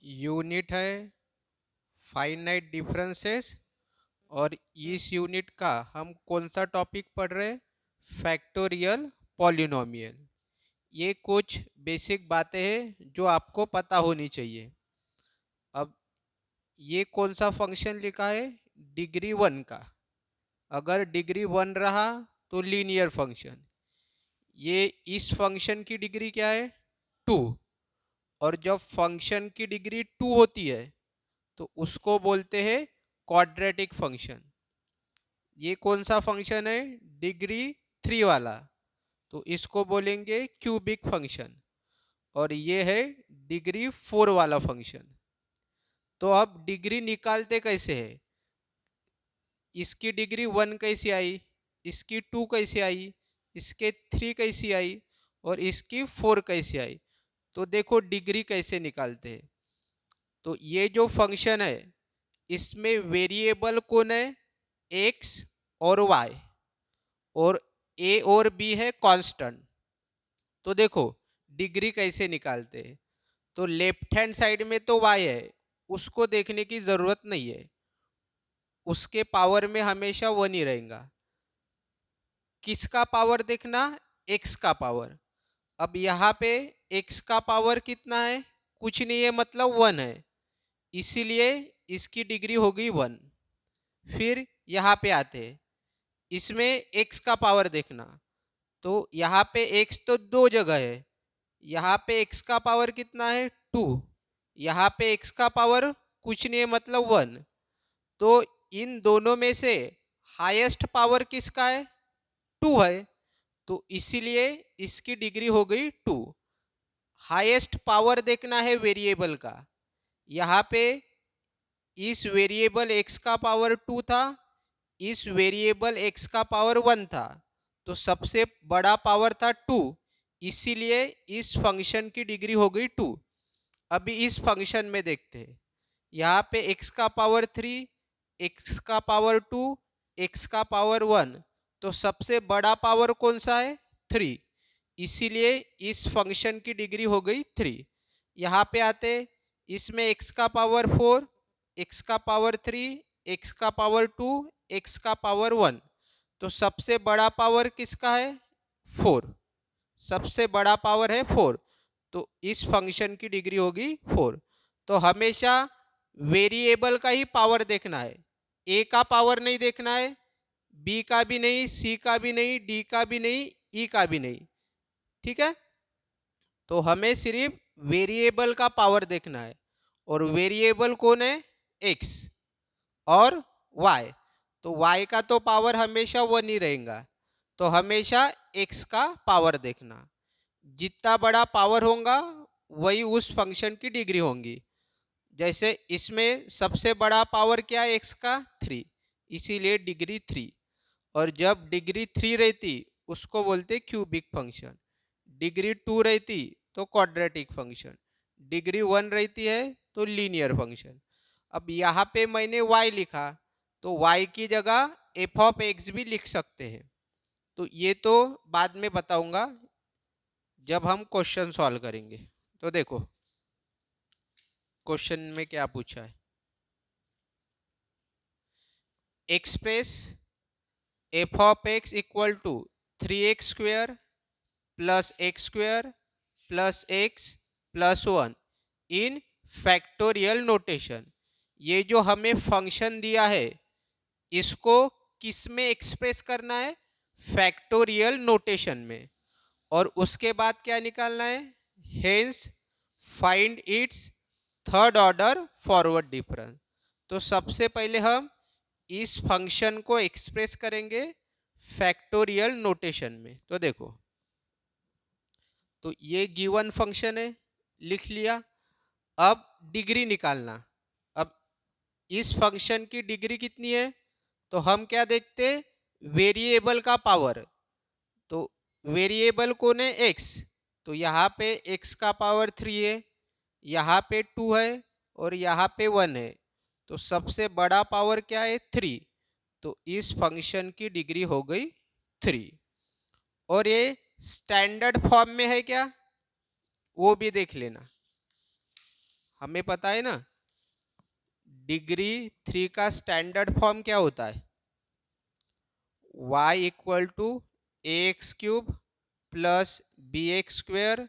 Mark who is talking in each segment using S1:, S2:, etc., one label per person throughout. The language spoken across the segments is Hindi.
S1: यूनिट है फाइनाइट डिफरेंसेस। और इस यूनिट का हम कौन सा टॉपिक पढ़ रहे हैं? Factorial polynomial. ये कुछ बेसिक बातें हैं जो आपको पता होनी चाहिए। अब ये कौन सा फंक्शन लिखा है? डिग्री 1 का। अगर डिग्री 1 रहा तो लीनियर फंक्शन। ये इस फंक्शन की डिग्री क्या है? 2। और जब फंक्शन की डिग्री 2 होती है तो उसको बोलते हैं क्वाड्रेटिक फंक्शन। ये कौन सा फंक्शन है? डिग्री 3 वाला, तो इसको बोलेंगे क्यूबिक फंक्शन। और ये है डिग्री 4 वाला फंक्शन। तो अब डिग्री निकालते कैसे है? इसकी डिग्री 1 कैसी आई, इसकी 2 कैसे आई, इसके 3 कैसी आई और इसकी 4 कैसे आई? तो देखो डिग्री कैसे निकालते हैं। तो ये जो फंक्शन है इसमें वेरिएबल कौन है? एक्स और वाई, और ए और बी है कांस्टेंट। तो देखो डिग्री कैसे निकालते हैं। तो लेफ्ट हैंड साइड में तो वाई है, उसको देखने की ज़रूरत नहीं है, उसके पावर में हमेशा 1 ही रहेगा। किसका पावर देखना? एक्स का पावर। अब यहाँ पे एक्स का पावर कितना है? कुछ नहीं है, मतलब 1 है, इसीलिए इसकी डिग्री हो गई 1। फिर यहाँ पे आते हैं, इसमें एक्स का पावर देखना। तो यहाँ पे एक्स तो 2 जगह है, यहाँ पे एक्स का पावर कितना है? 2। यहाँ पे एक्स का पावर कुछ नहीं है, मतलब 1। तो इन दोनों में से हाईएस्ट पावर किसका है? 2 है, तो इसीलिए इसकी डिग्री हो गई 2। हाईएस्ट पावर देखना है वेरिएबल का। यहाँ पे इस वेरिएबल एक्स का पावर 2 था, इस वेरिएबल एक्स का पावर 1 था, तो सबसे बड़ा पावर था 2, इसीलिए इस फंक्शन की डिग्री हो गई 2। अभी इस फंक्शन में देखते हैं, यहाँ पे एक्स का पावर 3, एक्स का पावर 2, एक्स का पावर 1, तो सबसे बड़ा पावर कौन सा है? 3, इसीलिए इस फंक्शन की डिग्री हो गई 3। यहाँ पे आते, इसमें एक्स का पावर 4, एक्स का पावर 3, एक्स का पावर 2, एक्स का पावर 1, तो सबसे बड़ा पावर किसका है? 4। सबसे बड़ा पावर है 4, तो इस फंक्शन की डिग्री होगी 4। तो हमेशा वेरिएबल का ही पावर देखना है, ए का पावर नहीं देखना है, बी का भी नहीं, सी का भी नहीं, डी का भी नहीं, ई का भी नहीं। ठीक है, तो हमें सिर्फ वेरिएबल का पावर देखना है, और वेरिएबल कौन है? एक्स और वाई। तो वाई का तो पावर हमेशा 1 ही रहेगा, तो हमेशा एक्स का पावर देखना। जितना बड़ा पावर होगा वही उस फंक्शन की डिग्री होगी। जैसे इसमें सबसे बड़ा पावर क्या है? एक्स का 3, इसीलिए डिग्री 3। और जब डिग्री 3 रहती उसको बोलते क्यूबिक फंक्शन। डिग्री 2 रहती तो क्वाड्रेटिक फंक्शन। डिग्री 1 रहती है तो लीनियर फंक्शन। अब यहाँ पे मैंने y लिखा, तो y की जगह एफ ऑफ एक्स भी लिख सकते हैं। तो ये तो बाद में बताऊंगा जब हम क्वेश्चन सॉल्व करेंगे। तो देखो क्वेश्चन में क्या पूछा है। Express f of x equal to 3x square plus x square plus x plus 1 in factorial notation. ये जो हमें फंक्शन दिया है इसको किस में एक्सप्रेस करना है? फैक्टोरियल नोटेशन में। और उसके बाद क्या निकालना है? Hence find its third order forward difference. तो सबसे पहले हम इस फंक्शन को एक्सप्रेस करेंगे फैक्टोरियल नोटेशन में। तो देखो, तो ये गिवन फंक्शन है, लिख लिया। अब डिग्री निकालना। अब इस फंक्शन की डिग्री कितनी है? तो हम क्या देखते हैं? वेरिएबल का पावर। तो वेरिएबल कौन है? एक्स। तो यहाँ पे एक्स का पावर 3 है, यहाँ पे 2 है और यहाँ पे 1 है, तो सबसे बड़ा पावर क्या है? 3। तो इस फंक्शन की डिग्री हो गई 3। और ये स्टैंडर्ड फॉर्म में है क्या, वो भी देख लेना। हमें पता है ना, डिग्री 3 का स्टैंडर्ड फॉर्म क्या होता है? y equal to a x cube plus b x square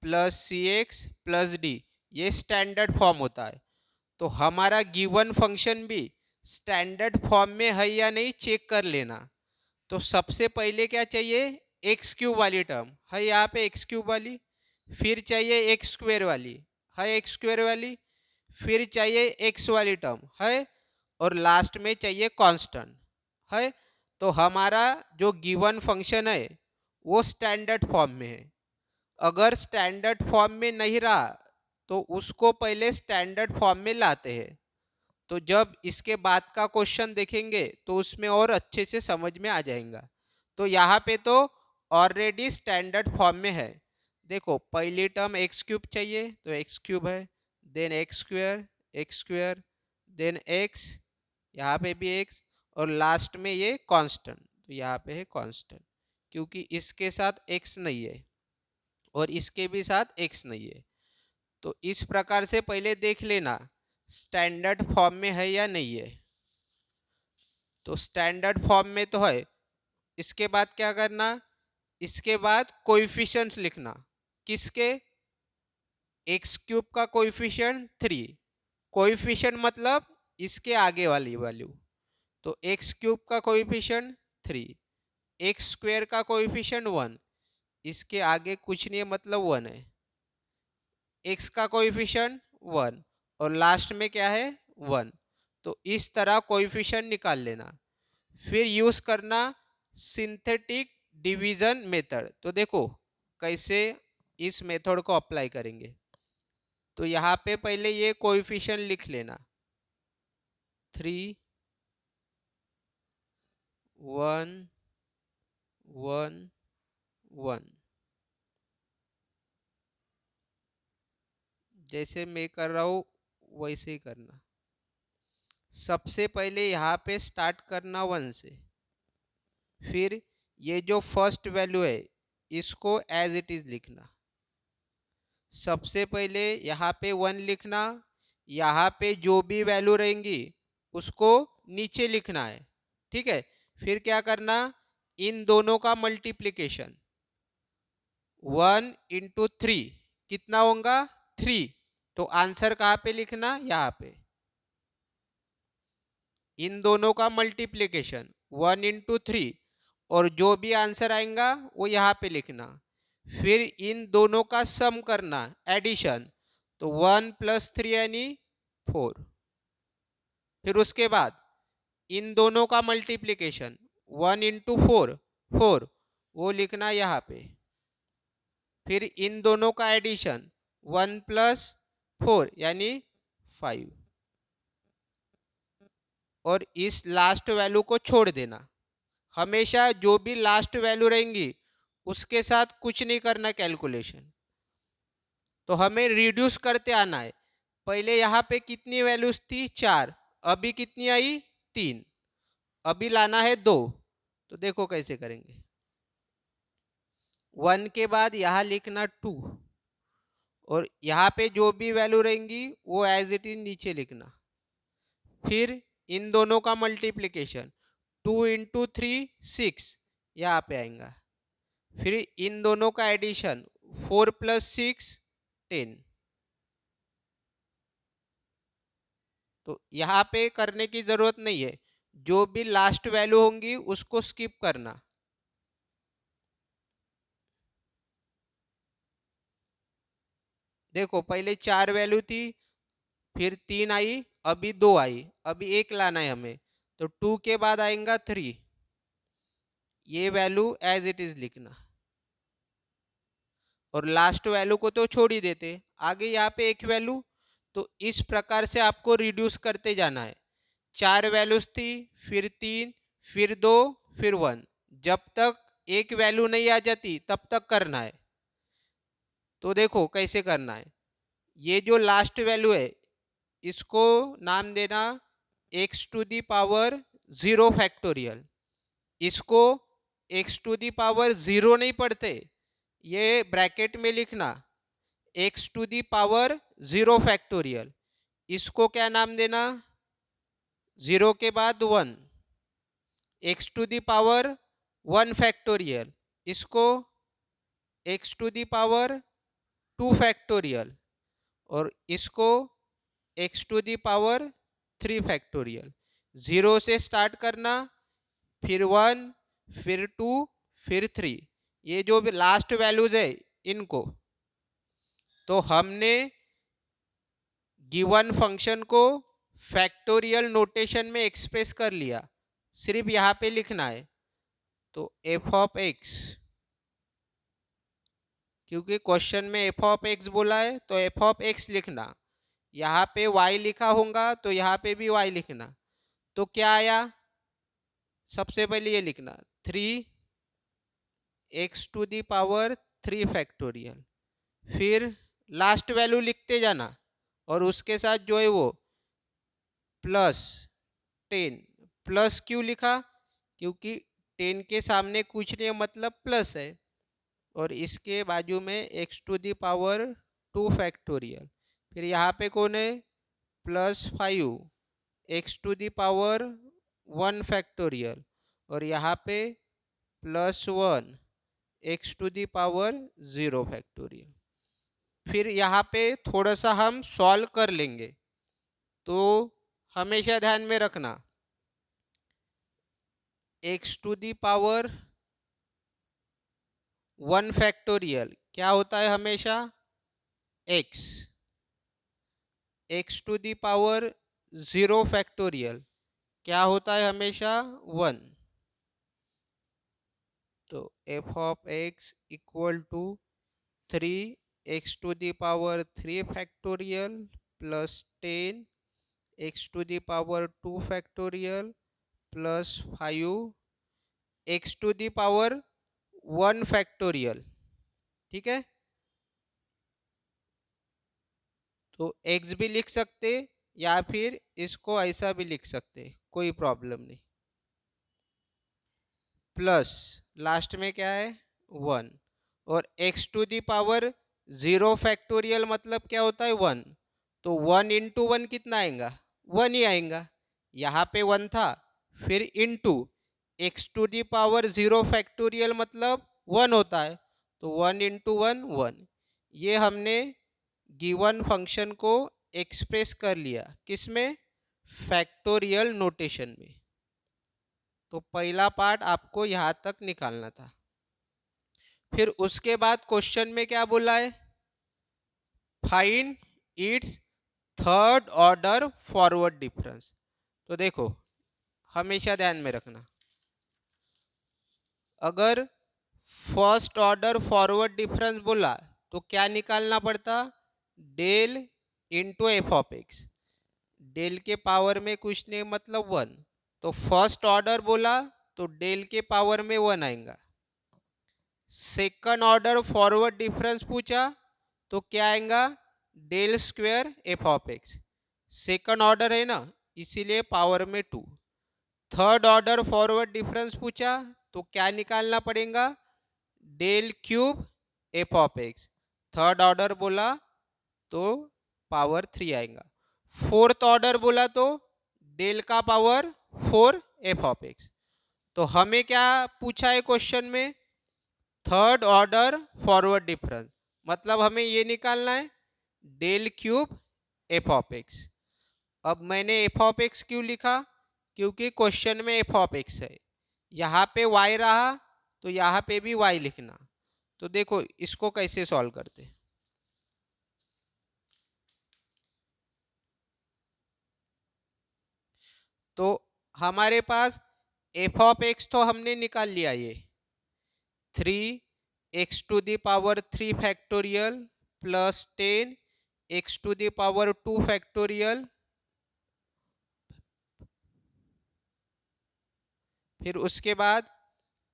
S1: plus c x plus d, ये स्टैंडर्ड फॉर्म होता है। तो हमारा गिवन फंक्शन भी स्टैंडर्ड फॉर्म में है या नहीं चेक कर लेना। तो सबसे पहले क्या चाहिए? एक्स क्यूब वाली टर्म है यहाँ पे, एक्स क्यूब वाली, फिर चाहिए एक्स स्क्वेयर वाली है, एक्स स्क्वेयर वाली, फिर चाहिए एक्स वाली टर्म है, और लास्ट में चाहिए कांस्टेंट है। तो हमारा जो गिवन फंक्शन है वो स्टैंडर्ड फॉर्म में है। अगर स्टैंडर्ड फॉर्म में नहीं रहा तो उसको पहले स्टैंडर्ड फॉर्म में लाते हैं। तो जब इसके बाद का क्वेश्चन देखेंगे तो उसमें और अच्छे से समझ में आ जाएगा। तो यहाँ पे तो ऑलरेडी स्टैंडर्ड फॉर्म में है। देखो, पहली टर्म एक्स क्यूब चाहिए तो एक्स क्यूब है, then x square, then x, यहाँ पे भी एक्स, और लास्ट में ये कांस्टेंट, तो यहाँ पे है कांस्टेंट, क्योंकि इसके साथ एक्स नहीं है और इसके भी साथ एक्स नहीं है। तो इस प्रकार से पहले देख लेना स्टैंडर्ड फॉर्म में है या नहीं है। तो स्टैंडर्ड फॉर्म में तो है। इसके बाद क्या करना? इसके बाद कोएफिशिएंट्स लिखना। किसके? एक्स क्यूब का कोएफिशिएंट 3, कोएफिशिएंट मतलब इसके आगे वाली वैल्यू। तो एक्स क्यूब का कोएफिशिएंट 3, एक्स स्क्वेयर का कोएफिशिएंट 1, इसके आगे कुछ नहीं है मतलब 1 है, एक्स का कोएफिशिएंट 1, और लास्ट में क्या है? 1। तो इस तरह कोएफिशिएंट निकाल लेना। फिर यूज़ करना सिंथेटिक डिवीज़न मेथड। तो देखो कैसे इस मेथड को अप्लाई करेंगे। तो यहाँ पे पहले ये कोएफिशिएंट लिख लेना, 3, 1, 1, 1, जैसे मैं कर रहा हूँ वैसे ही करना। सबसे पहले यहाँ पे स्टार्ट करना 1 से, फिर ये जो फर्स्ट वैल्यू है इसको एज इट इज़ लिखना। सबसे पहले यहाँ पे 1 लिखना, यहाँ पे जो भी वैल्यू रहेंगी उसको नीचे लिखना है, ठीक है। फिर क्या करना? इन दोनों का मल्टीप्लिकेशन, 1 इंटू 3 कितना होगा? 3। तो आंसर कहाँ पे लिखना? यहाँ पे। इन दोनों का मल्टीप्लिकेशन 1 इंटू 3, और जो भी आंसर आएगा वो यहाँ पे लिखना। फिर इन दोनों का सम करना, एडिशन, तो 1 प्लस 3 यानी 4। फिर उसके बाद इन दोनों का मल्टीप्लिकेशन 1 इंटू 4, 4, वो लिखना यहाँ पे। फिर इन दोनों का एडिशन 1 प्लस 4 यानी 5, और इस लास्ट वैल्यू को छोड़ देना। हमेशा जो भी लास्ट वैल्यू रहेंगी उसके साथ कुछ नहीं करना कैलकुलेशन। तो हमें रिड्यूस करते आना है। पहले यहाँ पे कितनी वैल्यूज थी? 4, अभी कितनी आई? 3, अभी लाना है 2। तो देखो कैसे करेंगे। 1 के बाद यहाँ लिखना 2, और यहाँ पे जो भी वैल्यू रहेंगी वो एज इट इज नीचे लिखना। फिर इन दोनों का मल्टीप्लिकेशन 2 इंटू 3 6, यहाँ पे आएगा। फिर इन दोनों का एडिशन 4 प्लस 6 10। तो यहाँ पे करने की ज़रूरत नहीं है, जो भी लास्ट वैल्यू होंगी उसको स्किप करना। देखो पहले 4 वैल्यू थी, फिर 3 आई, अभी 2 आई, अभी 1 लाना है हमें। तो 2 के बाद आएगा 3, ये वैल्यू एज इट इज़ लिखना, और लास्ट वैल्यू को तो छोड़ ही देते, आगे यहाँ पे एक वैल्यू। तो इस प्रकार से आपको रिड्यूस करते जाना है। 4 वैल्यूज थी, फिर 3, फिर 2, फिर 1, जब तक एक वैल्यू नहीं आ जाती तब तक करना है। तो देखो कैसे करना है। ये जो लास्ट वैल्यू है इसको नाम देना x to the power 0 factorial. इसको x टू दी पावर 0 नहीं पढ़ते, ये ब्रैकेट में लिखना x to the power 0 factorial, इसको क्या नाम देना, 0 के बाद 1, x to the power 1 factorial, इसको x to the power 2 factorial, और इसको x to the power 3 factorial. 0 से स्टार्ट करना, फिर 1, फिर 2, फिर 3, ये जो भी लास्ट वैल्यूज है इनको, तो हमने गिवन फंक्शन को फैक्टोरियल नोटेशन में एक्सप्रेस कर लिया, सिर्फ यहाँ पे लिखना है। तो एफ ऑफ एक्स, क्योंकि क्वेश्चन में एफ ऑफ एक्स बोला है तो एफ ऑफ एक्स लिखना, यहाँ पे वाई लिखा होगा तो यहाँ पे भी वाई लिखना। तो क्या आया, सबसे पहले ये लिखना 3 x to the power 3 factorial, फिर लास्ट वैल्यू लिखते जाना, और उसके साथ जो है वो प्लस 10। प्लस क्यों लिखा, क्योंकि 10 के सामने कुछ नहीं मतलब प्लस है, और इसके बाजू में x to the power 2 factorial, फिर यहाँ पे कौन है +5 x to the power 1 factorial, और यहाँ पे +1 x to the power 0 factorial. फिर यहाँ पे थोड़ा सा हम सॉल्व कर लेंगे, तो हमेशा ध्यान में रखना x to the power 1 factorial क्या होता है हमेशा x, x to the power 0 factorial क्या होता है हमेशा 1। तो f of x equal to 3 x to the power 3 factorial plus 10 x to the power 2 factorial plus 5 x to the power 1 factorial. ठीक है, तो एक्स भी लिख सकते या फिर इसको ऐसा भी लिख सकते, कोई प्रॉब्लम नहीं। प्लस लास्ट में क्या है 1, और x to the power 0 factorial मतलब क्या होता है 1, तो 1 इंटू 1 कितना आएगा 1 ही आएगा, यहाँ पे 1 था, फिर into x to the power 0 factorial मतलब 1 होता है, तो 1 इंटू 1 1। ये हमने गिवन फंक्शन को एक्सप्रेस कर लिया किसमें, फैक्टोरियल नोटेशन में। तो पहला पार्ट आपको यहाँ तक निकालना था। फिर उसके बाद क्वेश्चन में क्या बोला है, find its third order forward difference. तो देखो हमेशा ध्यान में रखना, अगर फर्स्ट ऑर्डर फॉरवर्ड डिफरेंस बोला तो क्या निकालना पड़ता, del into f of x, del के पावर में कुछ नहीं मतलब 1, तो फर्स्ट ऑर्डर बोला तो डेल के पावर में 1 आएगा। सेकंड ऑर्डर फॉरवर्ड डिफरेंस पूछा तो क्या आएगा, del square f of x, second order है ना इसीलिए पावर में 2। थर्ड ऑर्डर फॉरवर्ड डिफरेंस पूछा तो क्या निकालना पड़ेगा, del cube f of x, third order बोला तो पावर 3 आएगा। फोर्थ ऑर्डर बोला तो डेल का पावर 4 एफ ऑफ एक्स। तो हमें क्या पूछा है क्वेश्चन में, थर्ड ऑर्डर फॉरवर्ड डिफरेंस, मतलब हमें ये निकालना है del cube f of x. अब मैंने एफ ऑफ एक्स क्यों लिखा, क्योंकि क्वेश्चन में एफ ऑफ एक्स है, यहाँ पे वाई रहा तो यहाँ पे भी वाई लिखना। तो देखो इसको कैसे सॉल्व करते, तो हमारे पास एफ ऑफ एक्स तो हमने निकाल लिया, ये 3 x to the power 3 factorial plus 10 x to the power 2 factorial, फिर उसके बाद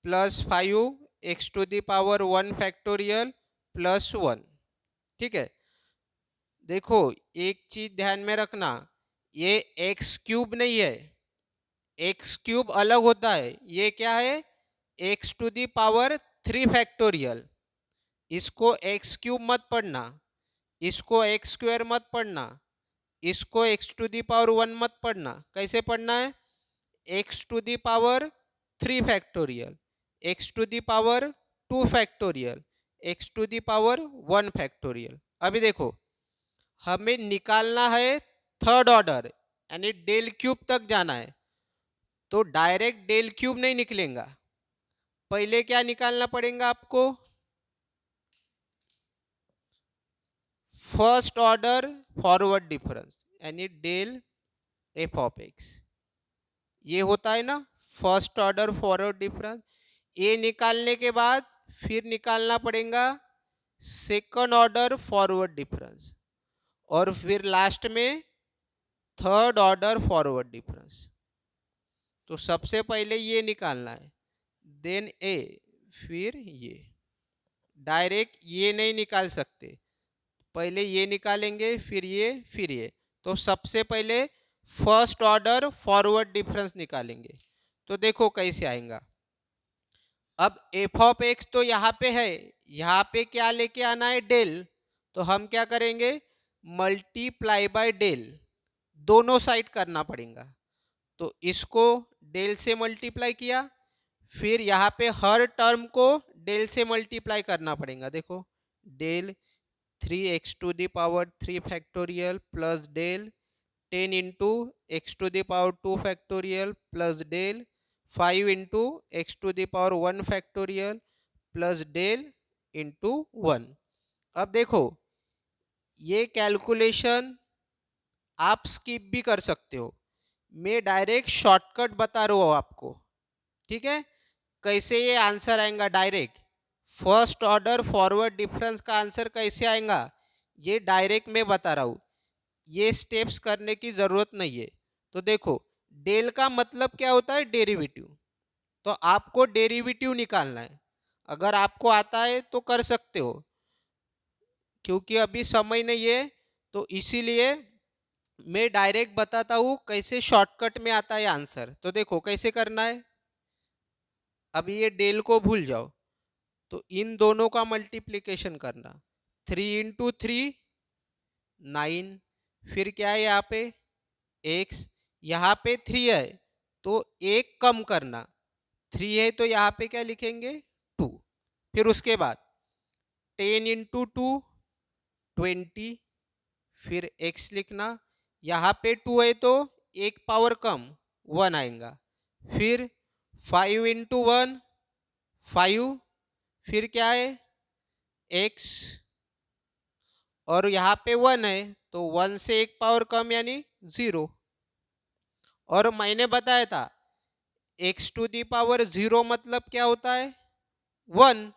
S1: +5 x to the power 1 factorial plus 1। ठीक है, देखो एक चीज ध्यान में रखना, ये एक्स क्यूब नहीं है, एक्स क्यूब अलग होता है, ये क्या है x to the power 3 factorial, इसको एक्स क्यूब मत पढ़ना, इसको एक्स स्क्वायर मत पढ़ना, इसको एक्स टू दी पावर 1 मत पढ़ना। कैसे पढ़ना है? X to the power 3 factorial, x to the power 2 factorial, x to the power 1 factorial. अभी देखो, हमें निकालना है थर्ड ऑर्डर, यानी डेल क्यूब तक जाना है। तो डायरेक्ट डेल क्यूब नहीं निकलेगा, पहले क्या निकालना पड़ेगा आपको? फर्स्ट ऑर्डर फॉरवर्ड डिफरेंस, यानी डेल एफ ऑफ एक्स। ये होता है ना फर्स्ट ऑर्डर फॉरवर्ड डिफरेंस। ये निकालने के बाद फिर निकालना पड़ेगा सेकंड ऑर्डर फॉरवर्ड डिफरेंस, और फिर लास्ट में थर्ड ऑर्डर फॉरवर्ड डिफरेंस। तो सबसे पहले ये निकालना है, देन ए, फिर ये। डायरेक्ट ये नहीं निकाल सकते, पहले ये निकालेंगे फिर ये फिर ये। तो सबसे पहले फर्स्ट ऑर्डर फॉरवर्ड डिफरेंस निकालेंगे। तो देखो कैसे आएगा। अब एफ ऑफ एक्स तो यहाँ पे है, यहाँ पे क्या लेके आना है? डेल। तो हम क्या करेंगे? मल्टीप्लाई बाय डेल, दोनों साइड करना पड़ेगा। तो इसको डेल से मल्टीप्लाई किया, फिर यहाँ पे हर टर्म को डेल से मल्टीप्लाई करना पड़ेगा। देखो, del 3x to the power 3 factorial plus del 10 into x to the power 2 factorial plus del 5 into x to the power 1 factorial plus del into 1। अब देखो, ये कैलकुलेशन आप स्किप भी कर सकते हो, मैं डायरेक्ट शॉर्टकट बता रहा हूँ आपको। ठीक है, कैसे ये आंसर आएगा direct. First order forward difference का आंसर कैसे आएगा ये डायरेक्ट मैं बता रहा हूँ, ये स्टेप्स करने की ज़रूरत नहीं है। तो देखो, डेल का मतलब क्या होता है? डेरिवेटिव। तो आपको डेरिवेटिव निकालना है। अगर आपको आता है तो कर सकते हो, क्योंकि अभी समय नहीं है, तो इसीलिए मैं डायरेक्ट बताता हूँ कैसे शॉर्टकट में आता है आंसर। तो देखो कैसे करना है। अभी ये डेल को भूल जाओ, तो इन दोनों का मल्टीप्लिकेशन करना। 3 इंटू 3 9, फिर क्या है यहाँ पे? एक्स। यहाँ पे 3 है तो एक कम करना, 3 है तो यहाँ पे क्या लिखेंगे? 2। फिर उसके बाद 10 इंटू 2 20, फिर एक्स लिखना। यहाँ पे 2 है तो एक पावर कम 1 आएगा। फिर 5 इंटू 1 5, फिर क्या है? एक्स, और यहाँ पे 1 है तो 1 से एक पावर कम यानी 0। और मैंने बताया था एक्स टू दी पावर 0 मतलब क्या होता है? 1।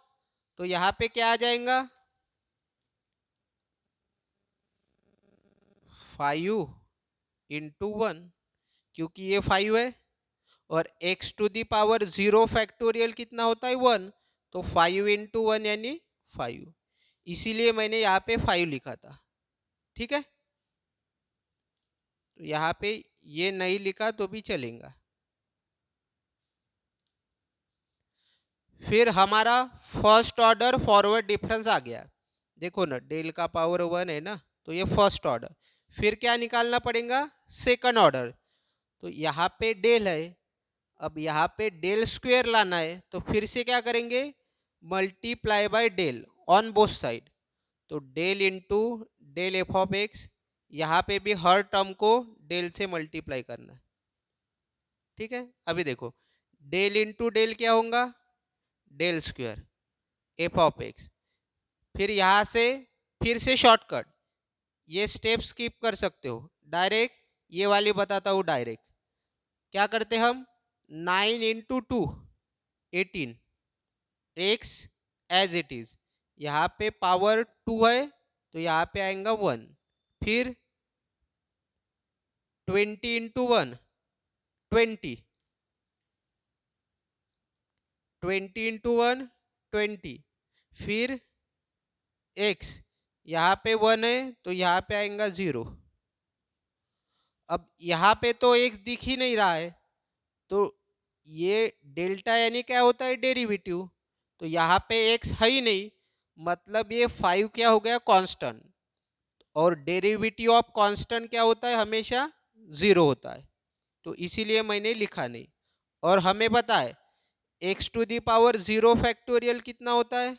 S1: तो यहाँ पे क्या आ जाएगा? 5 इंटू 1, क्योंकि ये 5 है, और x to the power 0 factorial कितना होता है? 1। तो 5 इंटू 1 यानी 5, इसीलिए मैंने यहाँ पे 5 लिखा था। ठीक है, तो यहाँ पे ये नहीं लिखा तो भी चलेगा। फिर हमारा फर्स्ट ऑर्डर फॉरवर्ड डिफरेंस आ गया। देखो ना, डेल का पावर 1 है ना, तो ये फर्स्ट ऑर्डर। फिर क्या निकालना पड़ेगा? Second order. तो यहाँ पे डेल है, अब यहाँ पे डेल स्क्वायर लाना है, तो फिर से क्या करेंगे? Multiply by del on both side. तो del into del f of x, यहाँ पे भी हर टर्म को डेल से मल्टीप्लाई करना है। ठीक है, अभी देखो, डेल इंटू डेल क्या होगा? Del square f of x. फिर यहाँ से फिर से शॉर्टकट, ये स्टेप स्किप कर सकते हो, डायरेक्ट ये वाली बताता हूँ। डायरेक्ट क्या करते हम? 9 into 2 18, x as it is. यहाँ पे पावर 2 है तो यहाँ पे आएगा 1। फिर 20 इंटू 1 20, 20 इंटू 1 20, फिर एक्स, यहाँ पे 1 है तो यहाँ पे आएगा 0। अब यहाँ पे तो एक्स दिख ही नहीं रहा है, तो ये डेल्टा यानी क्या होता है? डेरिवेटिव। तो यहाँ पे एक्स है ही नहीं, मतलब ये 5 क्या हो गया? कांस्टेंट। और डेरिवेटिव ऑफ कांस्टेंट क्या होता है, हमेशा ज़ीरो होता है, तो इसीलिए मैंने लिखा नहीं। और हमें पता है x to the power zero factorial कितना होता है,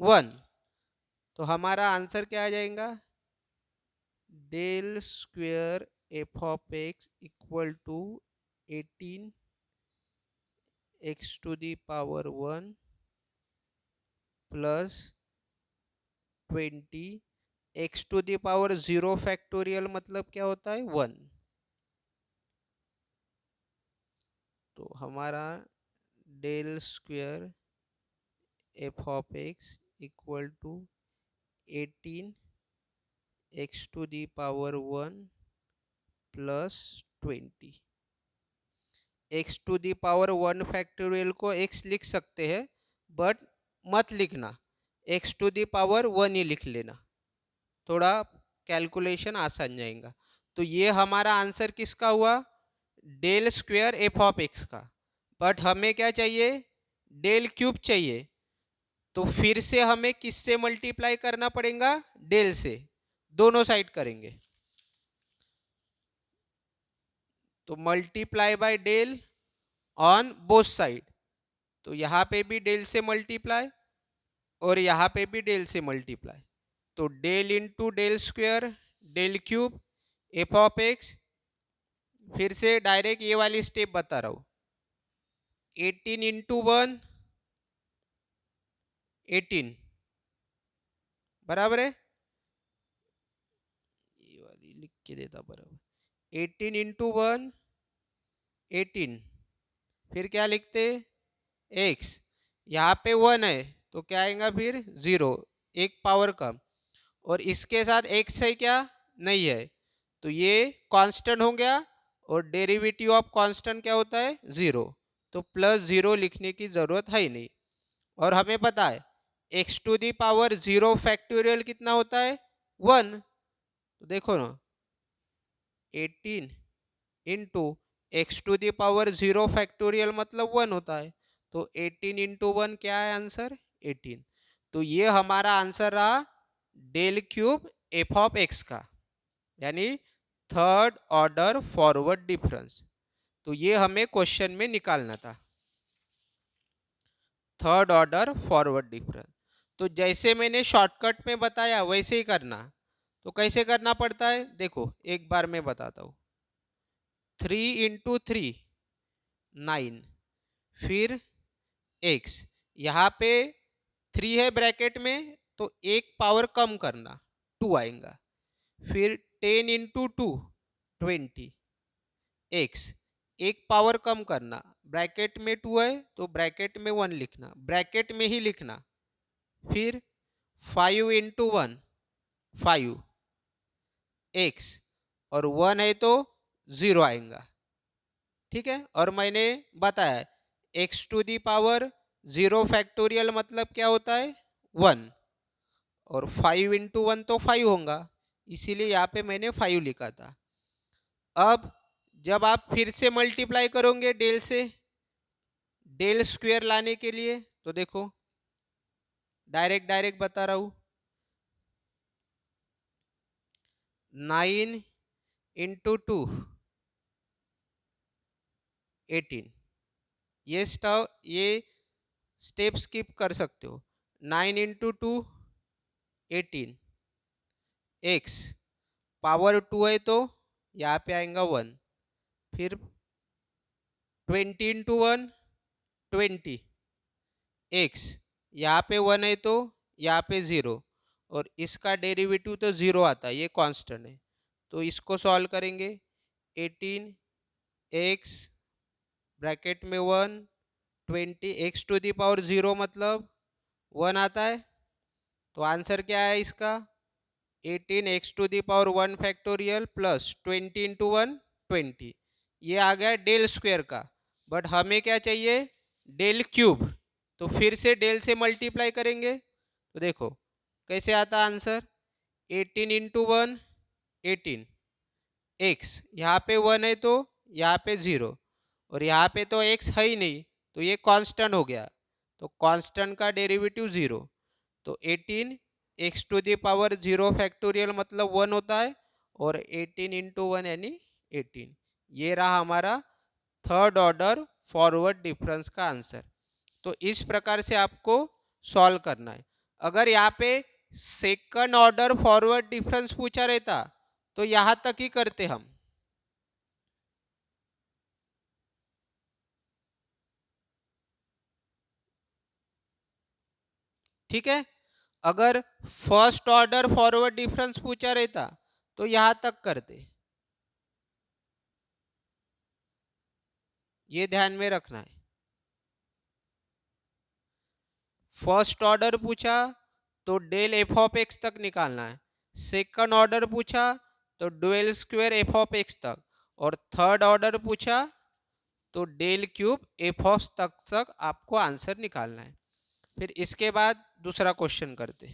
S1: 1। तो हमारा आंसर क्या आ जाएगा, del square f of x equal to 18 x to the power 1 plus 20 x to the power zero factorial मतलब क्या होता है, 1। तो हमारा del square f of x equal to 18 x to the power 1 plus 20। X to the power 1 factorial को एक्स लिख सकते हैं, बट मत लिखना, एक्स टू दी पावर 1 ही लिख लेना, थोड़ा कैलकुलेशन आसान जाएगा। तो ये हमारा आंसर किसका हुआ, del square f of x का। बट हमें क्या चाहिए, डेल क्यूब चाहिए, तो फिर से हमें किससे मल्टीप्लाई करना पड़ेगा, डेल से, दोनों साइड करेंगे। तो multiply by del on both side, तो यहाँ पे भी डेल से मल्टीप्लाई और यहाँ पे भी डेल से मल्टीप्लाई, तो del into del square del cube f of x. फिर से डायरेक्ट ये वाली स्टेप बता रहा हूँ, 18 इंटू 1 18 बराबर है, ये वाली लिख के देता बराबर, 18 इंटू 1 18। फिर क्या लिखते, एक्स, यहाँ पे 1 है तो क्या आएगा फिर 0, एक पावर कम, और इसके साथ एक्स है क्या, नहीं है, तो ये कांस्टेंट हो गया, और डेरिवेटिव ऑफ कांस्टेंट क्या होता है, 0, तो प्लस 0 लिखने की ज़रूरत है ही नहीं। और हमें पता है x to the power 0 factorial कितना होता है, 1। तो देखो ना, 18 into x to the power 0 factorial मतलब 1 होता है, तो 18 इंटू 1 क्या है आंसर, 18। तो ये हमारा आंसर रहा del cube f of x का, यानी थर्ड ऑर्डर फॉरवर्ड डिफरेंस। तो ये हमें क्वेश्चन में निकालना था, थर्ड ऑर्डर फॉरवर्ड डिफरेंस। तो जैसे मैंने शॉर्टकट में बताया वैसे ही करना। तो कैसे करना पड़ता है, देखो एक बार मैं बताता हूँ, 3 इंटू 3 9, फिर एक्स, यहाँ पे 3 है ब्रैकेट में तो एक पावर कम करना, 2 आएगा, फिर 10 इंटू 2 20 एक्स, एक पावर कम करना, ब्रैकेट में 2 है तो ब्रैकेट में 1 लिखना, ब्रैकेट में ही लिखना, फिर 5 इंटू 1 5 एक्स, और 1 है तो 0 आएगा, ठीक है। और मैंने बताया x to the power 0 factorial मतलब क्या होता है, 1, और 5 इंटू 1 तो 5 होगा, इसीलिए यहाँ पे मैंने 5 लिखा था। अब जब आप फिर से मल्टीप्लाई करोगे डेल से, डेल स्क्वायर लाने के लिए, तो देखो डायरेक्ट बता रहा हूँ, 9 इंटू 2 18, ये स्टेप स्किप कर सकते हो, 9 इंटू 2 18 एक्स, पावर 2 है तो यहाँ पे आएगा 1, फिर 20 इंटू 1 20 एक्स, यहाँ पे 1 है तो यहाँ पे 0, और इसका डेरिवेटिव तो 0 आता है, ये कांस्टेंट है, तो इसको सॉल्व करेंगे, 18 एक्स ब्रैकेट में 1 20 एक्स टू दी पावर 0 मतलब 1 आता है, तो आंसर क्या है इसका, 18 x to the power 1 factorial plus 20 into 1 20, ये आ गया डेल स्क्वायर का। बट हमें क्या चाहिए, डेल क्यूब, तो फिर से डेल से मल्टीप्लाई करेंगे, तो देखो कैसे आता आंसर, 18 इंटू 1 18 एक्स, यहाँ पे 1 है तो यहाँ पे 0, और यहाँ पे तो एक्स है ही नहीं, तो ये कांस्टेंट हो गया, तो कांस्टेंट का डेरिवेटिव 0, तो 18 x to the power 0 factorial मतलब 1 होता है, और 18 इंटू 1 यानी 18। ये रहा हमारा थर्ड ऑर्डर फॉरवर्ड डिफरेंस का आंसर। तो इस प्रकार से आपको सॉल्व करना है। अगर यहाँ पे सेकंड ऑर्डर फॉरवर्ड डिफरेंस पूछा रहता तो यहाँ तक ही करते हम। ठीक है, अगर फर्स्ट ऑर्डर फॉरवर्ड डिफरेंस पूछा रहता तो यहां तक करते। ये ध्यान में रखना है। फर्स्ट ऑर्डर पूछा तो डेल एफ ऑफ एक्स तक निकालना है, सेकंड ऑर्डर पूछा तो del square f of x तक, और थर्ड ऑर्डर पूछा तो डेल क्यूब एफ ऑफ तक आपको आंसर निकालना है। फिर इसके बाद दूसरा क्वेश्चन करते।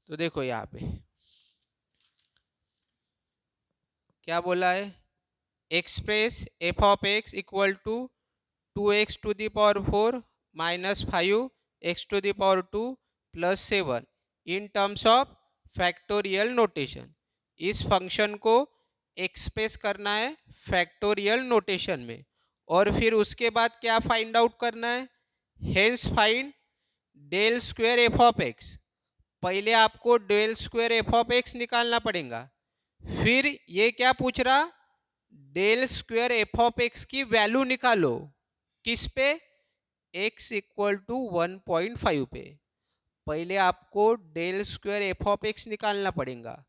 S1: तो देखो यहाँ पे क्या बोला है, express f of x equal to 2x to the power 4 minus 5x to the power 2 plus 7 in terms of factorial notation. इस फंक्शन को एक्सप्रेस करना है फैक्टोरियल नोटेशन में, और फिर उसके बाद क्या फाइंड आउट करना है, hence find del square f of x. पहले आपको del square f of x निकालना पड़ेगा। फिर ये क्या पूछ रहा, del square f of x की वैल्यू निकालो। किस पे, x इक्वल टू 1.5 पे। पहले आपको del square f of x निकालना पड़ेगा,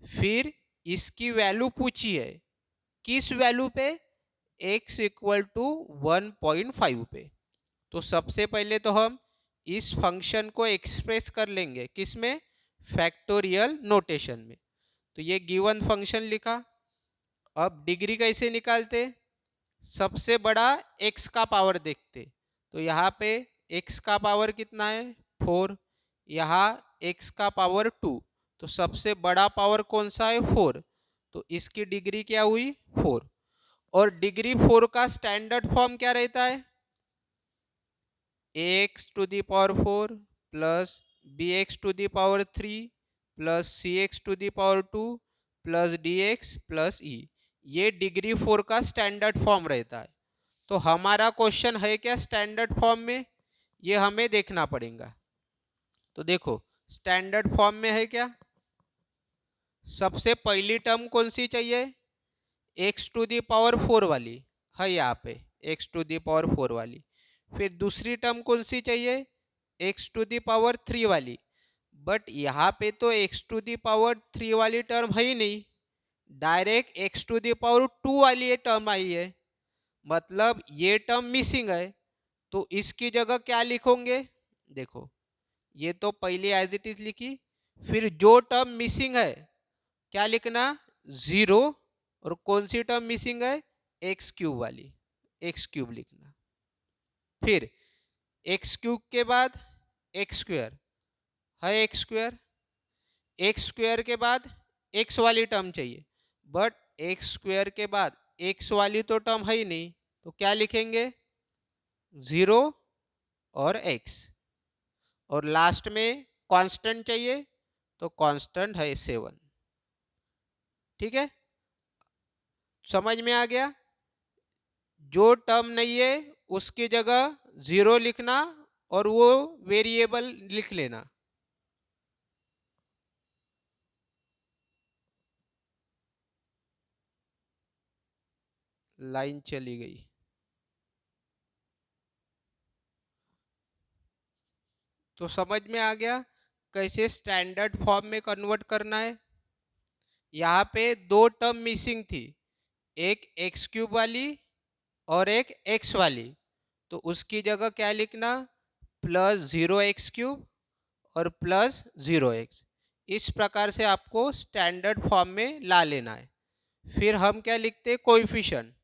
S1: फिर इसकी वैल्यू पूछी है किस वैल्यू पे, x इक्वल टू 1.5 पे। तो सबसे पहले तो हम इस फंक्शन को एक्सप्रेस कर लेंगे किस में, फैक्टोरियल नोटेशन में। तो ये गिवन फंक्शन लिखा। अब डिग्री कैसे निकालते, सबसे बड़ा x का पावर देखते। तो यहाँ पे x का पावर कितना है 4, यहाँ x का पावर 2, तो सबसे बड़ा पावर कौन सा है 4, तो इसकी डिग्री क्या हुई 4। और डिग्री 4 का स्टैंडर्ड फॉर्म क्या रहता है, ax to the power 4 plus bx to the power 3 plus cx to the power 2 plus dx plus e। ये डिग्री 4 का स्टैंडर्ड फॉर्म रहता है। तो हमारा क्वेश्चन है क्या स्टैंडर्ड फॉर्म में, ये हमें देखना पड़ेगा। तो देखो स्टैंडर्ड फॉर्म में है क्या, सबसे पहली टर्म कौन सी चाहिए, एक्स टू दी पावर 4 वाली है यहाँ पे, एक्स टू दी पावर 4 वाली। फिर दूसरी टर्म कौन सी चाहिए, एक्स टू दी पावर 3 वाली। बट यहाँ पे तो एक्स टू दी पावर 3 वाली टर्म है ही नहीं, direct x to the power 2 वाली ये टर्म आई है, मतलब ये टर्म मिसिंग है। तो इसकी जगह क्या लिखोगे, देखो ये तो पहले एज इट इज लिखी, फिर जो टर्म मिसिंग है क्या लिखना, 0, और कौन सी टर्म मिसिंग है, एक्स क्यूब वाली, एक्स क्यूब लिखना। फिर एक्स क्यूब के बाद एक्स स्क्वायर है, एक्स स्क्वायर, एक्स स्क्वायर के बाद एक्स वाली टर्म चाहिए, बट एक्स स्क्वायर के बाद एक्स वाली तो टर्म है ही नहीं, तो क्या लिखेंगे 0 और x, और लास्ट में कांस्टेंट चाहिए तो कांस्टेंट है 7। ठीक है, समझ में आ गया। जो टर्म नहीं है उसकी जगह 0 लिखना और वो वेरिएबल लिख लेना। लाइन चली गई। तो समझ में आ गया कैसे स्टैंडर्ड फॉर्म में कन्वर्ट करना है। यहाँ पे दो टर्म मिसिंग थी, एक एक्स क्यूब वाली और एक एक्स वाली, तो उसकी जगह क्या लिखना, प्लस 0x क्यूब और प्लस 0x। इस प्रकार से आपको स्टैंडर्ड फॉर्म में ला लेना है। फिर हम क्या लिखते हैं, कोएफिशिएंट।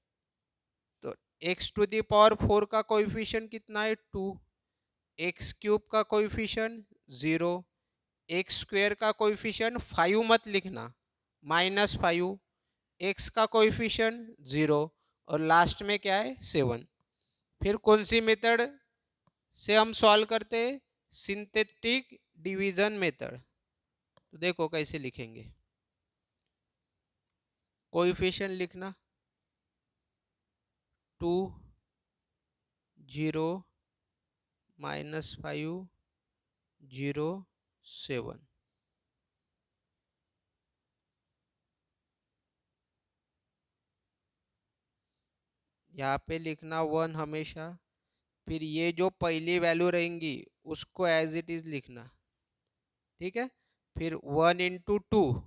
S1: तो x टू दी पावर 4 का कोएफिशिएंट कितना है 2, एक्स क्यूब का कोएफिशिएंट 0, एक्स स्क्वायर का कोएफिशिएंट 5 मत लिखना, -5, एक्स का कोएफिशिएंट 0 और लास्ट में क्या है 7। फिर कौन सी मेथड से हम सॉल्व करते हैं? Synthetic division method. तो देखो कैसे लिखेंगे। कोएफिशिएंट लिखना 2 0 -5 0 7। यहाँ पे लिखना 1 हमेशा। फिर ये जो पहली वैल्यू रहेंगी उसको एज इट इज लिखना, ठीक है। फिर 1 इंटू 2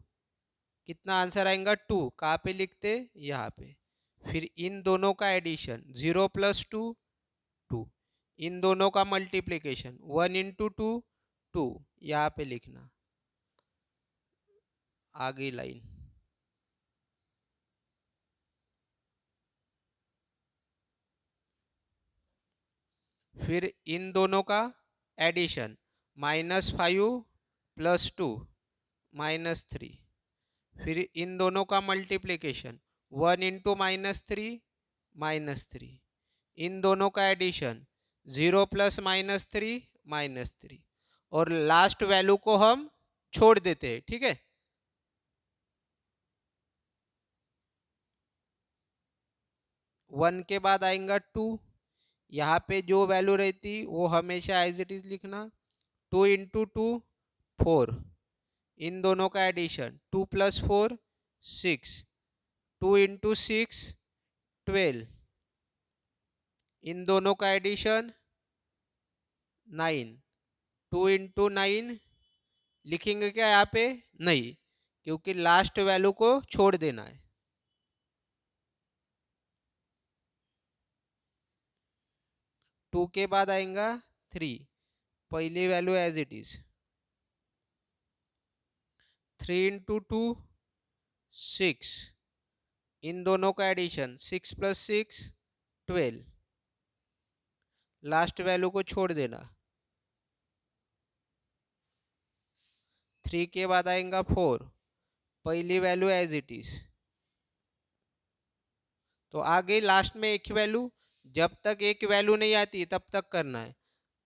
S1: कितना आंसर आएगा 2, कहाँ पे लिखते? यहाँ पे। फिर इन दोनों का एडिशन 0 + 2 2, इन दोनों का मल्टीप्लिकेशन 1 इंटू 2 2, यहाँ पे लिखना आगे लाइन। फिर इन दोनों का एडिशन -5 + 2 -3। फिर इन दोनों का मल्टीप्लिकेशन 1 इंटू -3 -3। इन दोनों का एडिशन 0 + -3 -3। और लास्ट वैल्यू को हम छोड़ देते हैं, ठीक है। वन के बाद आएगा 2। यहाँ पे जो वैल्यू रहती वो हमेशा एज इट इज लिखना। 2 इंटू 2 4, इन दोनों का एडिशन 2 + 4 6, 2 इंटू 6 12, इन दोनों का एडिशन 9, 2 इंटू 9 लिखेंगे क्या यहाँ पे? नहीं, क्योंकि लास्ट वैल्यू को छोड़ देना है। टू के बाद आएगा 3, पहली value as it is. 3 into 2 6, इन दोनों का एडिशन 6 + 6 12, लास्ट वैल्यू को छोड़ देना। 3 के बाद आएगा 4, पहली वैल्यू एज इट इज। तो आगे लास्ट में एक ही वैल्यू, जब तक एक वैल्यू नहीं आती तब तक करना है।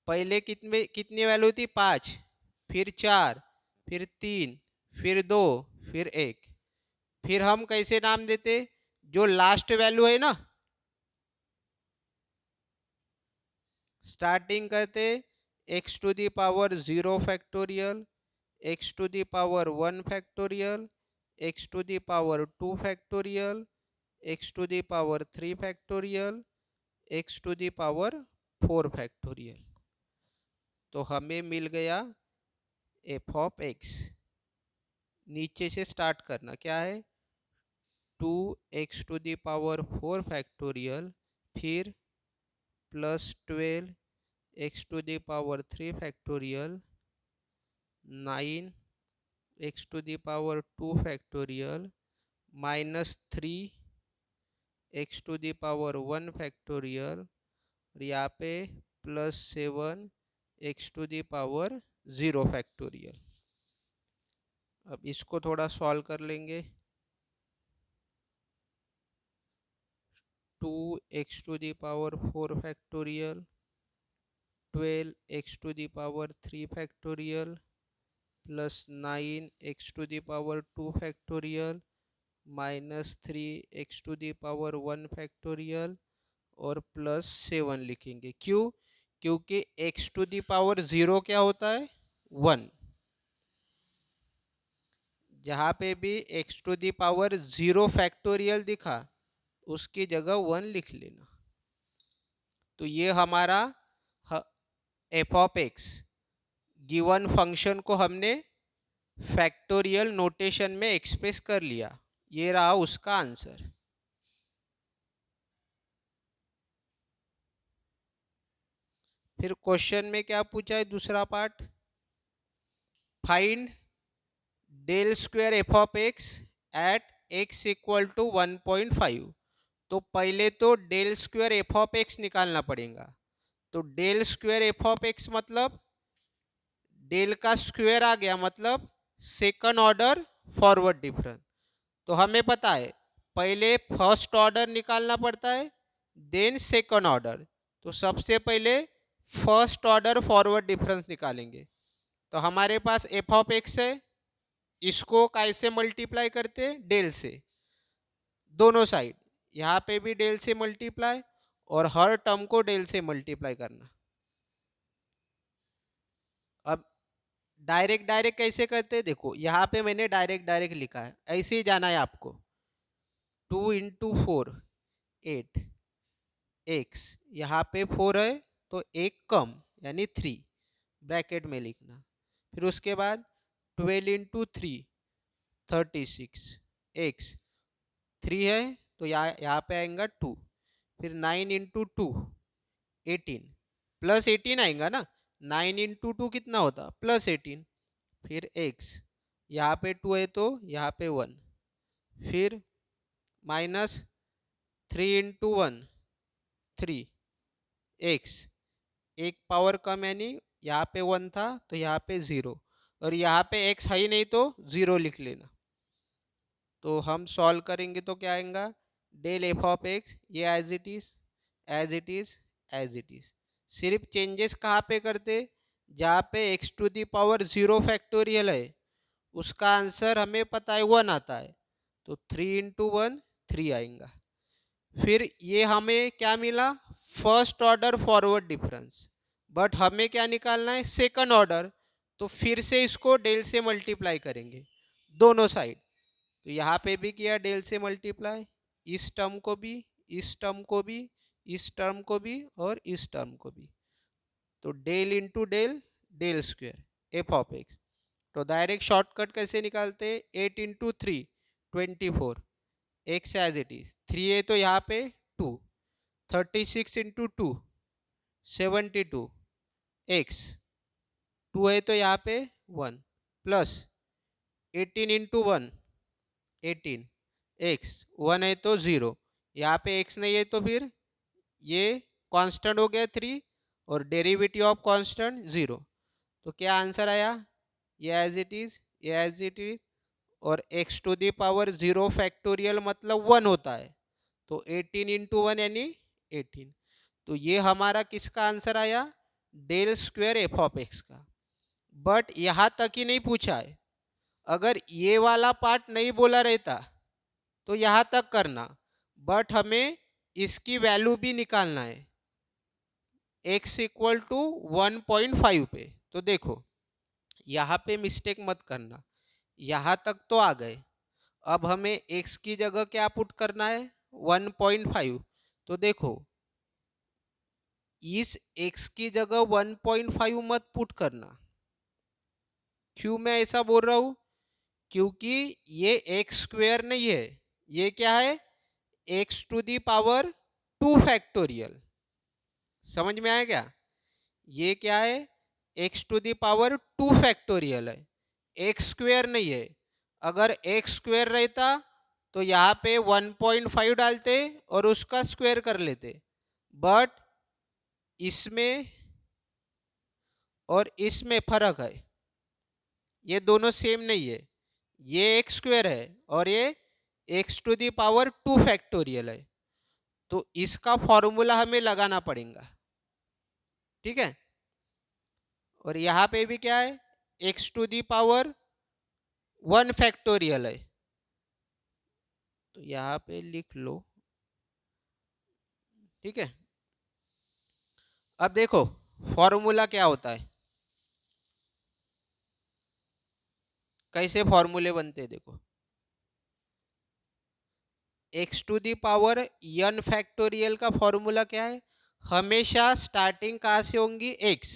S1: पहले कितनी वैल्यू थी? 5, फिर 4, फिर 3, फिर 2, फिर 1। फिर हम कैसे नाम देते? जो लास्ट वैल्यू है ना, स्टार्टिंग करते x⁻0 factorial, x⁻1 factorial, x⁻2 factorial, x⁻3 factorial, x⁻4 factorial. तो हमें मिल गया f(x). नीचे से स्टार्ट करना, क्या है? 2x⁴ फैक्टोरियल, फिर +12 x⁻3 factorial, 9 x⁻2 factorial, -3 x⁻1 factorial, और यहाँ पे +7 x⁻0 फैक्टोरियल। अब इसको थोड़ा सॉल्व कर लेंगे। 2x⁴ factorial, 12x⁻3 factorial, +9 x⁻2 factorial, -3 x⁻1 factorial, और +7 लिखेंगे। क्यों? क्योंकि x⁻0 क्या होता है? 1। जहाँ पे भी x⁻0 फैक्टोरियल दिखा उसकी जगह 1 लिख लेना। तो ये हमारा f(x) गिवन फंक्शन को हमने फैक्टोरियल नोटेशन में एक्सप्रेस कर लिया। ये रहा उसका आंसर। फिर क्वेश्चन में क्या पूछा है? दूसरा part, find ∇2 f(x) eight x = 1.5। तो पहले तो ∇2 f(x) निकालना पड़ेगा। तो ∇2 f(x) मतलब डेल का स्क्वायर आ गया, मतलब सेकंड ऑर्डर फॉरवर्ड डिफरेंस। तो हमें पता है पहले फर्स्ट ऑर्डर निकालना पड़ता है, देन सेकंड ऑर्डर। तो सबसे पहले फर्स्ट ऑर्डर फॉरवर्ड डिफरेंस निकालेंगे। तो हमारे पास एफ ऑफ एक्स है, इसको कैसे मल्टीप्लाई करते हैं, डेल से, दोनों साइड। यहाँ पे भी डेल से मल्टीप्लाई और हर टर्म को डेल से मल्टीप्लाई करना। अब डायरेक्ट डायरेक्ट कैसे करते हैं, देखो यहाँ पे मैंने डायरेक्ट डायरेक्ट लिखा है, ऐसे ही जाना है आपको। 2 इंटू 4 8 एक्स, यहाँ पे 4 है तो एक कम यानी 3 ब्रैकेट में लिखना। फिर उसके बाद 12 इंटू 3 36 एक्स, 3 है तो यहाँ पे आएगा 2। फिर 9 इंटू 2 18 प्लस 18 आएगा ना, 9 इंटू 2 कितना होता, प्लस 18। फिर एक्स, यहाँ पे 2 है तो यहाँ पे 1। फिर माइनस 3 इंटू 1 3 एक्स, एक पावर कम यानी यहाँ पे 1 था तो यहाँ पे 0, और यहाँ पे एक्स है ही नहीं तो 0 लिख लेना। तो हम सॉल्व करेंगे तो क्या आएगा, डेल एफ ऑफ एक्स, ये as it is as it is as it is. सिर्फ चेंजेस कहाँ पे करते, जहाँ पे x to the power 0 factorial है उसका आंसर हमें पता है 1 आता है, तो 3 इंटू 1 3 आएगा। फिर ये हमें क्या मिला, first order forward difference, but हमें क्या निकालना है, सेकंड ऑर्डर। तो फिर से इसको डेल से मल्टीप्लाई करेंगे दोनों साइड। तो यहाँ पे भी किया डेल से मल्टीप्लाई, इस टर्म को भी, इस टर्म को भी, इस टर्म को भी और इस टर्म को भी। तो del into del, del square f of x. तो डायरेक्ट शॉर्टकट कैसे निकालते हैं, 8 into 3 24 x as it is, 3 है तो यहाँ पे 2, 36 इंटू 2 72 एक्स, 2 है तो यहाँ पे 1 प्लस 18 इंटू 1 18 एक्स, 1 है तो 0, यहाँ पे एक्स नहीं है तो फिर ये कांस्टेंट हो गया 3 और डेरिवेटिव ऑफ कांस्टेंट 0। तो क्या आंसर आया, ये एज इट इज़, ये एज इट इज, और x to the power 0 factorial मतलब 1 होता है, तो 18 इंटू 1 यानी 18। तो ये हमारा किसका आंसर आया, del square f of x का। बट यहाँ तक ही नहीं पूछा है, अगर ये वाला पार्ट नहीं बोला रहता तो यहाँ तक करना, बट हमें इसकी वैल्यू भी निकालना है x इक्वल टू 1.5 पे। तो देखो यहाँ पे मिस्टेक मत करना, यहाँ तक तो आ गए, अब हमें x की जगह क्या पुट करना है, 1.5। तो देखो इस x की जगह 1.5 मत पुट करना। क्यों मैं ऐसा बोल रहा हूँ, क्योंकि ये एक्स स्क्वेयर नहीं है, ये क्या है, x to the power 2 factorial. समझ में आया क्या, ये क्या है, x to the power 2 factorial है, एक्स स्क्वेयर नहीं है। अगर एक्स स्क्वेयर रहता तो यहाँ पे 1.5 डालते और उसका स्क्वेयर कर लेते, बट इसमें और इसमें फर्क है, ये दोनों सेम नहीं है, ये एक्स स्क्वेयर है और ये x to the power 2 factorial है। तो इसका फॉर्मूला हमें लगाना पड़ेगा, ठीक है। और यहाँ पे भी क्या है, x to the power 1 factorial है, तो यहाँ पे लिख लो, ठीक है। अब देखो फॉर्मूला क्या होता है, कैसे फॉर्मूले बनते हैं, देखो x to the power n factorial का फॉर्मूला क्या है, हमेशा स्टार्टिंग कहाँ से होंगी, x,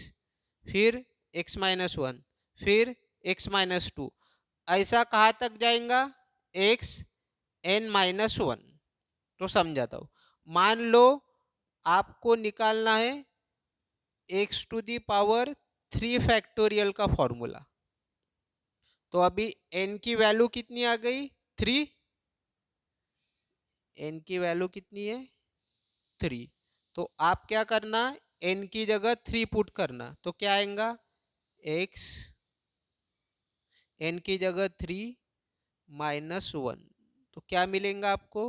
S1: फिर x माइनस 1, फिर x माइनस 2, ऐसा कहाँ तक जाएगा, x n माइनस 1। तो समझाता हूँ, मान लो आपको निकालना है x to the power 3 factorial का फॉर्मूला। तो अभी n की वैल्यू कितनी आ गई, 3, n की वैल्यू कितनी है, 3। तो आप क्या करना, n की जगह 3 पुट करना, तो क्या आएगा, x n की जगह 3 माइनस 1, तो क्या मिलेगा आपको,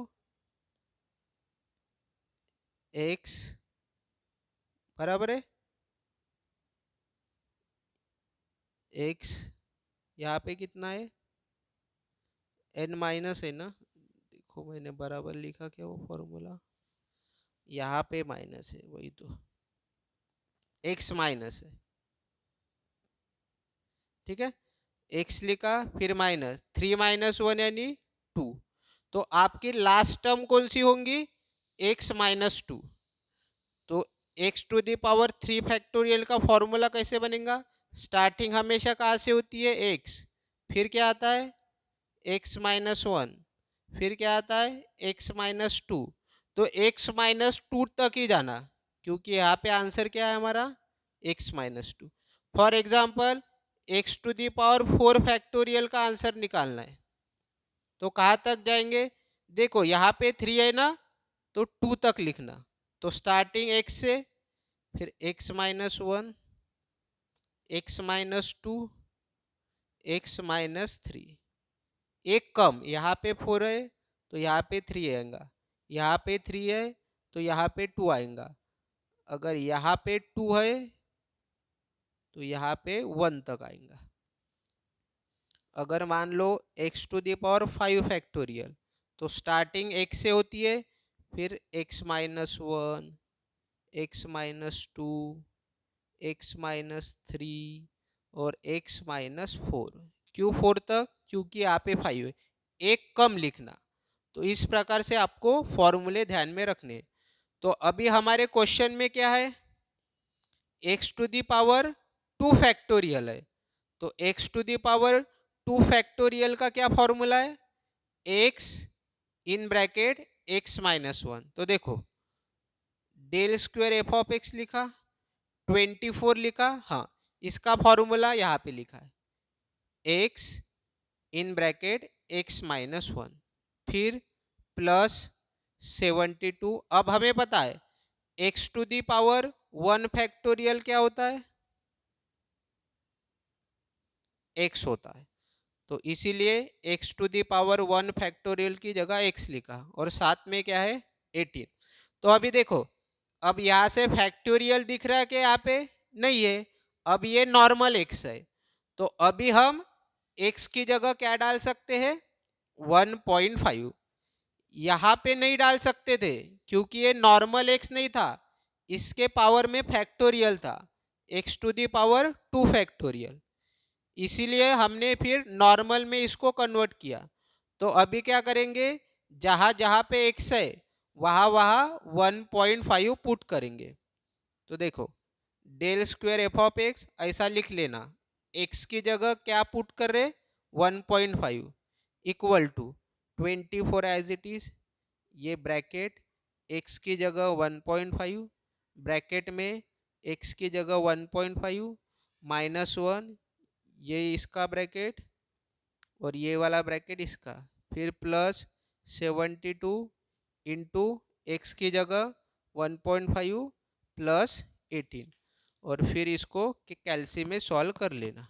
S1: x बराबर है x, यहाँ पे कितना है n माइनस है ना, देखो मैंने बराबर लिखा क्या वो फॉर्मूला, यहाँ पे माइनस है, वही तो x माइनस है, ठीक है, x लिखा फिर माइनस 3 - 1 यानी 2, तो आपकी लास्ट टर्म कौन सी होंगी, x-2। तो x⁻³ फैक्टोरियल का फॉर्मूला कैसे बनेगा, स्टार्टिंग हमेशा कहाँ से होती है x, फिर क्या आता है x-1, फिर क्या आता है x-2, तो x-2 तक ही जाना, क्योंकि यहाँ पे आंसर क्या है हमारा x-2। For example x⁴ factorial का आंसर निकालना है, तो कहाँ तक जाएंगे, देखो यहाँ पे 3 है ना, तो 2 तक लिखना, तो स्टार्टिंग x से, फिर x-1, x-2, x-3, एक कम, यहाँ पे 4 है तो यहाँ पे 3 आएगा, यहाँ पे 3 है तो यहाँ पे 2 आएगा, अगर यहाँ पे 2 है तो यहाँ पे 1 तक आएगा। अगर मान लो x⁵ फैक्टोरियल, तो स्टार्टिंग x से होती है, फिर x-1, x-2, x-3 और x-4, क्यों 4 तक, क्योंकि यहाँ पे 5 है, एक कम लिखना। तो इस प्रकार से आपको फॉर्मूले ध्यान में रखने हैं। तो अभी हमारे क्वेश्चन में क्या है, x⁻² फैक्टोरियल है, तो x⁻² फैक्टोरियल का क्या फॉर्मूला है, x इन ब्रैकेट x-1, तो देखो ∇² f(x) लिखा, 24 लिखा, हाँ इसका फॉर्मूला यहाँ पे लिखा है x इन ब्रैकेट x-1, फिर प्लस 72। अब हमें पता है x⁻1 फैक्टोरियल क्या होता है, x होता है, तो इसीलिए x⁻1 फैक्टोरियल की जगह x लिखा, और साथ में क्या है 18। तो अभी देखो, अब यहाँ से फैक्टोरियल दिख रहा है कि यहाँ पे नहीं है, अब ये नॉर्मल x है, तो अभी हम x की जगह क्या डाल सकते हैं 1.5, यहाँ पे नहीं डाल सकते थे क्योंकि ये नॉर्मल x नहीं था, इसके पावर में फैक्टोरियल था x⁻² फैक्टोरियल, इसीलिए हमने फिर नॉर्मल में इसको कन्वर्ट किया। तो अभी क्या करेंगे, जहाँ जहाँ पे x है वहाँ वहाँ 1.5 पुट करेंगे। तो देखो ∇² f(x) ऐसा लिख लेना, x की जगह क्या पुट कर रहे 1.5 equal to 24 as it is, ये ब्रैकेट x की जगह 1.5, ब्रैकेट में x की जगह 1.5 -1, ये इसका ब्रैकेट और ये वाला ब्रैकेट इसका, फिर प्लस 72 इंटू एक्स की जगह 1.5 प्लस 18, और फिर इसको कैल्सी में सॉल्व कर लेना।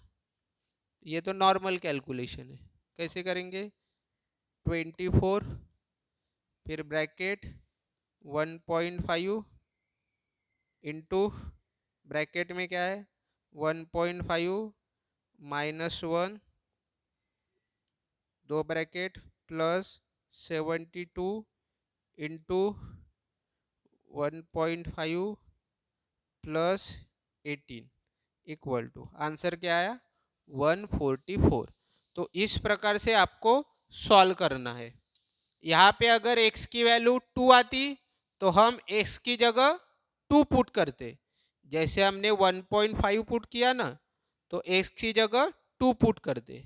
S1: ये तो नॉर्मल कैलकुलेशन है, कैसे करेंगे 24 फिर ब्रैकेट 1.5 इंटू ब्रैकेट में क्या है 1.5 -1, दो bracket plus 72 into 1.5 plus 18 equal to, answer क्या आया 144। तो इस प्रकार से आपको सॉल्व करना है। यहाँ पे अगर x की वैल्यू 2 आती तो हम x की जगह 2 पुट करते, जैसे हमने 1.5 पुट किया ना, तो x की जगह 2 पुट करते।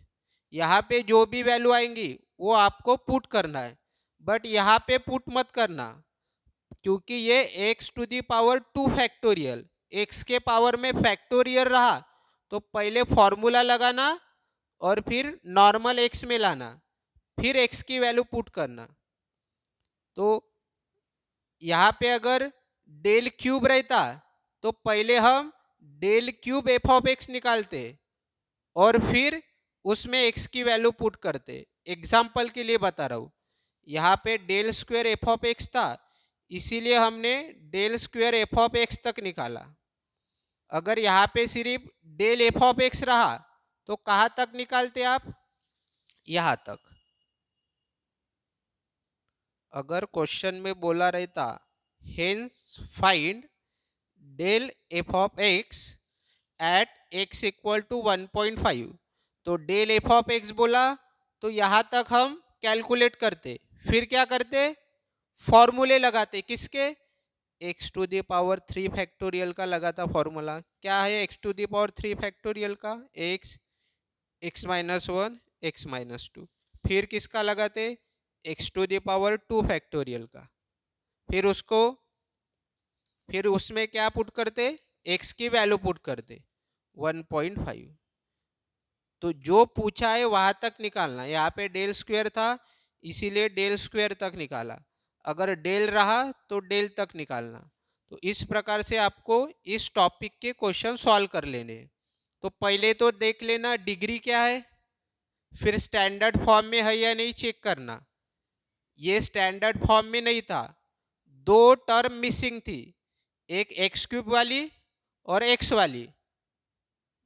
S1: यहाँ पे जो भी वैल्यू आएंगी वो आपको पुट करना है, बट यहाँ पे पुट मत करना क्योंकि ये x⁻² फैक्टोरियल, x के पावर में फैक्टोरियल रहा तो पहले फॉर्मूला लगाना और फिर नॉर्मल x में लाना, फिर x की वैल्यू पुट करना। तो यहाँ पे अगर ∇³ रहता तो पहले हम ∇³ f(x) निकालते और फिर उसमें x की वैल्यू पुट करते। एग्जाम्पल के लिए बता रहा हूँ, यहाँ पे del square f of x था, इसीलिए हमने del square f of x तक निकाला। अगर यहाँ पे सिर्फ डेल एफ ऑफ एक्स रहा तो कहाँ तक निकालते आप? यहाँ तक। अगर क्वेश्चन में बोला रहता hence find del f of x at x equal to 1.5, तो डेल एफ ऑफ एक्स बोला तो यहाँ तक हम कैलकुलेट करते, फिर क्या करते? फॉर्मूले लगाते। किसके? X to the power 3 factorial का लगाता फॉर्मूला। क्या है x to the power 3 factorial का? X, x minus 1, x minus 2। फिर किसका लगाते? X to the power 2 factorial का। फिर उसमें क्या पुट करते? एक्स की वैल्यू पुट करते 1.5। तो जो पूछा है वहाँ तक निकालना। यहाँ पे डेल स्क्वायर था इसीलिए डेल स्क्वायर तक निकाला, अगर डेल रहा तो डेल तक निकालना। तो इस प्रकार से आपको इस टॉपिक के क्वेश्चन सॉल्व कर लेने हैं। तो पहले तो देख लेना डिग्री क्या है, फिर स्टैंडर्ड फॉर्म में है या नहीं चेक करना। ये स्टैंडर्ड फॉर्म में नहीं था, दो टर्म मिसिंग थी, एक एक्स क्यूब वाली और एक्स वाली।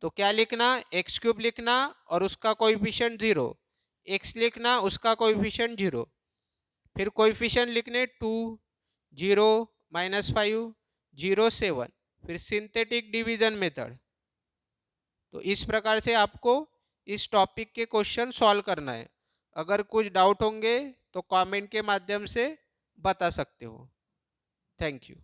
S1: तो क्या लिखना? एक्स क्यूब लिखना और उसका कोएफिशिएंट 0, एक्स लिखना उसका कोएफिशिएंट 0, फिर कोएफिशिएंट लिखने 2, 0, -5, 0, 7, फिर सिंथेटिक डिवीजन मेथड। तो इस प्रकार से आपको इस टॉपिक के क्वेश्चन सॉल्व करना है। अगर कुछ डाउट होंगे तो कमेंट के माध्यम से बता सकते हो। Thank you.